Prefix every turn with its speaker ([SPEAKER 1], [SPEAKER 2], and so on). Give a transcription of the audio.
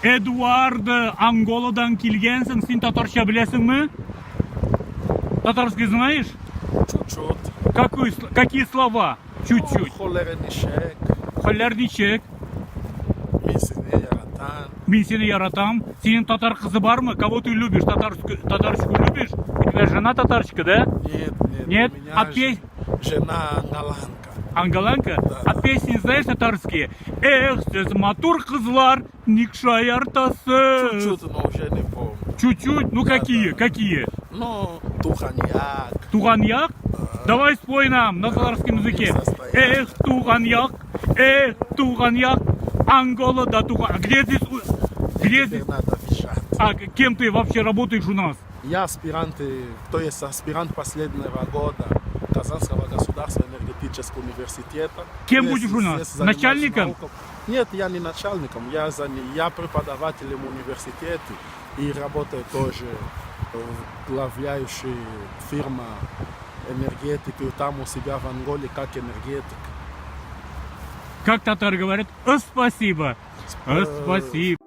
[SPEAKER 1] Эдуард Анголадан келгенсің, сен татарша білесіңмі? Татарский знаешь?
[SPEAKER 2] Чуть-чуть.
[SPEAKER 1] Какие слова? Чуть-чуть.
[SPEAKER 2] Холерничек.
[SPEAKER 1] Холерничек.
[SPEAKER 2] Мисине яратан.
[SPEAKER 1] Мен сені яратам. Сенің татар қызы бар ма? Кого ты любишь? Татарчку любишь? У тебя жена татарчка, да?
[SPEAKER 2] Нет.
[SPEAKER 1] Нет?
[SPEAKER 2] У меня
[SPEAKER 1] А
[SPEAKER 2] жена анголанка.
[SPEAKER 1] Анголанка?
[SPEAKER 2] Да.
[SPEAKER 1] А песни знаешь татарские? Эх, сіз матур қызлар, никшай артасы.
[SPEAKER 2] Чуть-чуть, но уже не помню.
[SPEAKER 1] Чуть-чуть? Ну какие?
[SPEAKER 2] да.
[SPEAKER 1] Какие?
[SPEAKER 2] Ну, туханьяк.
[SPEAKER 1] Туганьяк? Давай спой нам на татарском языке.
[SPEAKER 2] Не состояние.
[SPEAKER 1] Эх, туганьяк, Ангола да туган. Где здесь? Где здесь?
[SPEAKER 2] Теперь надо вещать.
[SPEAKER 1] А кем ты вообще работаешь у нас?
[SPEAKER 2] Я аспирант, то есть аспирант последнего года Казанского государственного энергетического университета.
[SPEAKER 1] Кем
[SPEAKER 2] Здесь-
[SPEAKER 1] будешь у нас?
[SPEAKER 2] здесь занимаюсь
[SPEAKER 1] Начальником?
[SPEAKER 2] наукой. Нет, я не начальником, я преподавателем в университете и работаю тоже в главляющей фирма энергетики там у себя в Анголе как энергетик.
[SPEAKER 1] Как татары говорят? Спасибо. Спасибо.